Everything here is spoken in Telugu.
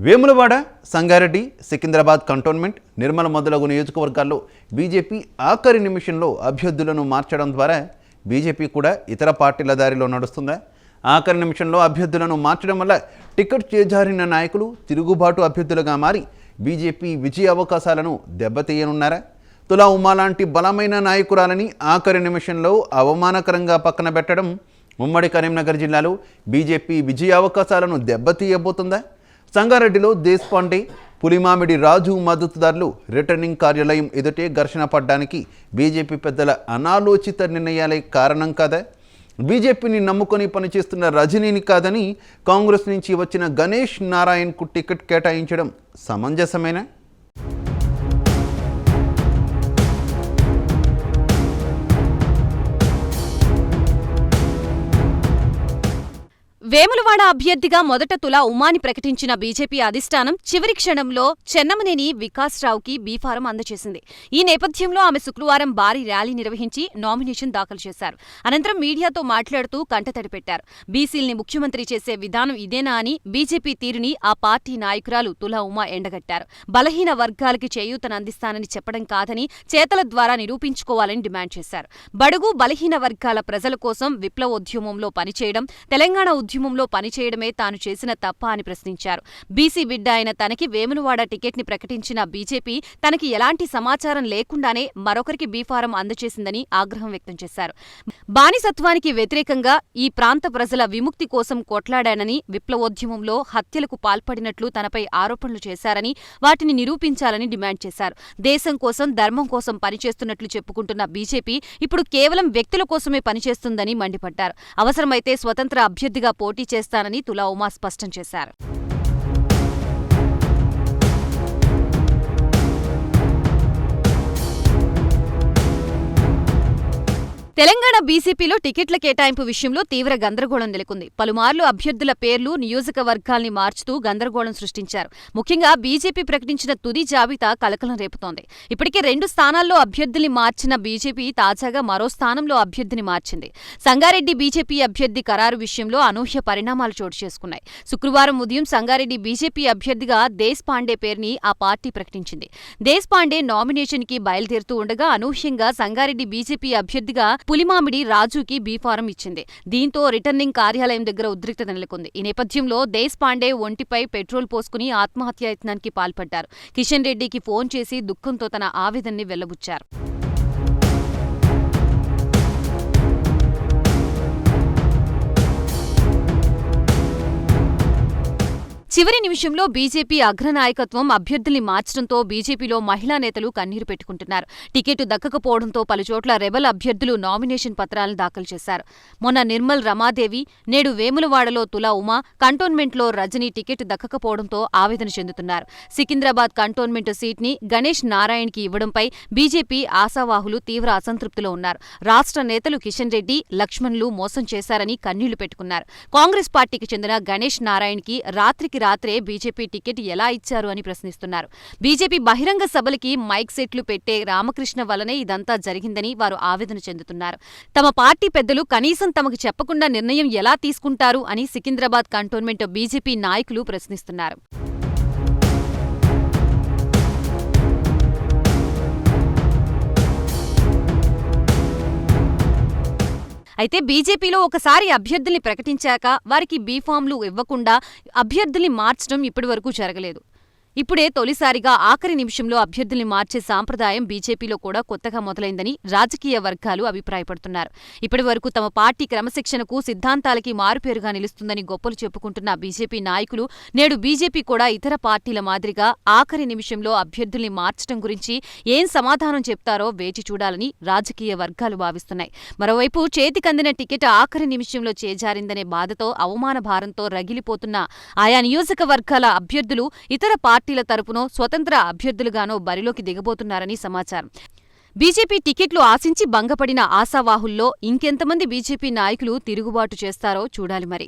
వేములవాడ, సంగారెడ్డి, సికింద్రాబాద్ కంటోన్మెంట్, నిర్మల మొదలగు నియోజకవర్గాల్లో బీజేపీ ఆఖరి నిమిషంలో అభ్యర్థులను మార్చడం ద్వారా బీజేపీ కూడా ఇతర పార్టీల దారిలో నడుస్తుందా? ఆఖరి నిమిషంలో అభ్యర్థులను మార్చడం వల్ల టికెట్ చేజారిన నాయకులు తిరుగుబాటు అభ్యర్థులుగా మారి బీజేపీ విజయ అవకాశాలను దెబ్బతీయనున్నారా? తులా ఉమా లాంటి బలమైన నాయకురాలని ఆఖరి నిమిషంలో అవమానకరంగా పక్కన పెట్టడం ఉమ్మడి కరీంనగర్ జిల్లాలో బీజేపీ విజయ అవకాశాలను దెబ్బతీయబోతుందా? సంగారెడ్డిలో దేశపాండే, పులిమామిడి రాజు మద్దతుదారులు రిటర్నింగ్ కార్యాలయం ఎదుటే ఘర్షణ పడ్డానికి బీజేపీ పెద్దల అనాలోచిత నిర్ణయాలే కారణం కాదా? బీజేపీని నమ్ముకొని పనిచేస్తున్న రజనీని కాదని కాంగ్రెస్ నుంచి వచ్చిన గణేష్ నారాయణ్కు టికెట్ కేటాయించడం సమంజసమేనా? వేములవాడ అభ్యర్థిగా మొదట తులా ఉమాని ప్రకటించిన బీజేపీ అధిష్టానం చివరి క్షణంలో చెన్నమనేని వికాస్రావుకి బీఫారం అందజేసింది. ఈ నేపథ్యంలో ఆమె శుక్రవారం భారీ ర్యాలీ నిర్వహించి నామినేషన్ దాఖలు చేశారు. అనంతరం మీడియాతో మాట్లాడుతూ కంటతడి పెట్టారు. బీసీల్ని ముఖ్యమంత్రి చేసే విధానం ఇదేనా అని బీజేపీ తీరుని ఆ పార్టీ నాయకురాలు తులా ఉమా ఎండగట్టారు. బలహీన వర్గాలకి చేయూతనందిస్తానని చెప్పడం కాదని చేతల ద్వారా నిరూపించుకోవాలని డిమాండ్ చేశారు. బడుగు బలహీన వర్గాల ప్రజల కోసం విప్లవోద్యమంలో పనిచేయడం, తెలంగాణ ఉద్యమంలో పనిచేయడమే తాను చేసిన తప్ప అని ప్రశ్నించారు. బీసీ బిడ్డ అయిన తనకి వేములవాడ టికెట్ ని ప్రకటించిన బీజేపీ తనకి ఎలాంటి సమాచారం లేకుండానే మరొకరికి బీఫారం అందజేసిందని ఆగ్రహం వ్యక్తం చేశారు. బానిసత్వానికి వ్యతిరేకంగా ఈ ప్రాంత ప్రజల విముక్తి కోసం కొట్లాడానని, విప్లవోద్యమంలో హత్యలకు పాల్పడినట్లు తనపై ఆరోపణలు చేశారని, వాటిని నిరూపించాలని డిమాండ్ చేశారు. దేశం కోసం, ధర్మం కోసం పనిచేస్తున్నట్లు చెప్పుకుంటున్న బీజేపీ ఇప్పుడు కేవలం వ్యక్తుల కోసమే పనిచేస్తుందని మండిపడ్డారు. అవసరమైతే స్వతంత్ర అభ్యర్థిగా పోటీ చేస్తానని తులా ఉమా స్పష్టం చేశారు. తెలంగాణ బీజేపీలో టికెట్ల కేటాయింపు విషయంలో తీవ్ర గందరగోళం నెలకొంది. పలుమార్లు అభ్యర్థుల పేర్లు, నియోజకవర్గాల్ని మార్చుతూ గందరగోళం సృష్టించారు. ముఖ్యంగా బీజేపీ ప్రకటించిన తుది జాబితా కలకలం రేపుతోంది. ఇప్పటికే 2 స్థానాల్లో అభ్యర్థుల్ని మార్చిన బీజేపీ తాజాగా మరో స్థానంలో అభ్యర్థిని మార్చింది. సంగారెడ్డి బీజేపీ అభ్యర్థి ఖరారు విషయంలో అనూహ్య పరిణామాలు చోటు చేసుకున్నాయి. శుక్రవారం ఉదయం సంగారెడ్డి బీజేపీ అభ్యర్థిగా దేశపాండే పేరుని ఆ పార్టీ ప్రకటించింది. దేశపాండే నామినేషన్ కి బయలుదేరుతూ ఉండగా అనూహ్యంగా సంగారెడ్డి బీజేపీ అభ్యర్థిగా పులిమామిడి రాజుకి బీఫారం ఇచ్చింది. దీంతో రిటర్నింగ్ కార్యాలయం దగ్గర ఉద్రిక్తత నెలకొంది. ఈ నేపథ్యంలో దేశపాండే ఒంటిపై పెట్రోల్ పోసుకుని ఆత్మహత్యాయత్నానికి పాల్పడ్డారు. కిషన్ రెడ్డికి ఫోన్ చేసి దుఃఖంతో తన ఆవేదనని వెళ్లబుచ్చారు. చివరి నిమిషంలో బీజేపీ అగ్రనాయకత్వం అభ్యర్థుల్ని మార్చడంతో బీజేపీలో మహిళా నేతలు కన్నీరు పెట్టుకుంటున్నారు. టికెట్ దక్కకపోవడంతో పలుచోట్ల రెబల్ అభ్యర్థులు నామినేషన్ పత్రాలను దాఖలు చేశారు. మొన్న నిర్మల్ రమాదేవి, నేడు వేములవాడలో తులా ఉమా, కంటోన్మెంట్లో రజనీ టికెట్ దక్కకపోవడంతో ఆవేదన చెందుతున్నారు. సికింద్రాబాద్ కంటోన్మెంట్ సీట్ని గణేష్ నారాయణ్కి ఇవ్వడంపై బీజేపీ ఆశావాహులు తీవ్ర అసంతృప్తిలో ఉన్నారు. రాష్ట్ర నేతలు కిషన్ రెడ్డి, లక్ష్మణ్లు మోసం చేశారని కన్నీళ్లు పెట్టుకున్నారు. కాంగ్రెస్ పార్టీకి చెందిన గణేష్ నారాయణ్కి రాత్రికి రాత్రే బీజేపీ టికెట్ ఎలా ఇచ్చారు అని ప్రశ్నిస్తున్నారు. బీజేపీ బహిరంగ సభలకి మైక్ సెట్లు పెట్టే రామకృష్ణ వల్లనే ఇదంతా జరిగిందని వారు ఆవేదన చెందుతున్నారు. తమ పార్టీ పెద్దలు కనీసం తమకు చెప్పకుండా నిర్ణయం ఎలా తీసుకుంటారు అని సికింద్రాబాద్ కంటోన్మెంట్ బీజేపీ నాయకులు ప్రశ్నిస్తున్నారు. అయితే బీజేపీలో ఒకసారి అభ్యర్థుల్ని ప్రకటించాక వారికి బీఫామ్లు ఇవ్వకుండా అభ్యర్థుల్ని మార్చడం ఇప్పటివరకు జరగలేదు. ఇప్పుడే తొలిసారిగా ఆఖరి నిమిషంలో అభ్యర్థుల్ని మార్చే సాంప్రదాయం బీజేపీలో కూడా కొత్తగా మొదలైందని రాజకీయ వర్గాలు అభిప్రాయపడుతున్నారు. ఇప్పటివరకు తమ పార్టీ క్రమశిక్షణకు, సిద్ధాంతాలకి మారుపేరుగా నిలుస్తుందని గొప్పలు చెప్పుకుంటున్న బీజేపీ నాయకులు నేడు బీజేపీ కూడా ఇతర పార్టీల మాదిరిగా ఆఖరి నిమిషంలో అభ్యర్థుల్ని మార్చడం గురించి ఏం సమాధానం చెప్తారో వేచి చూడాలని రాజకీయ వర్గాలు భావిస్తున్నాయి. మరోవైపు చేతికందిన టికెట్ ఆఖరి నిమిషంలో చేజారిందనే బాధతో, అవమాన భారంతో రగిలిపోతున్న ఆయా నియోజకవర్గాల అభ్యర్థులు ఇతర పార్టీల తరపునో, స్వతంత్ర అభ్యర్థులుగానో బరిలోకి దిగబోతున్నారని సమాచారం. బీజేపీ టికెట్లు ఆశించి భంగపడిన ఆశావాహుల్లో ఇంకెంతమంది బీజేపీ నాయకులు తిరుగుబాటు చేస్తారో చూడాలి మరి.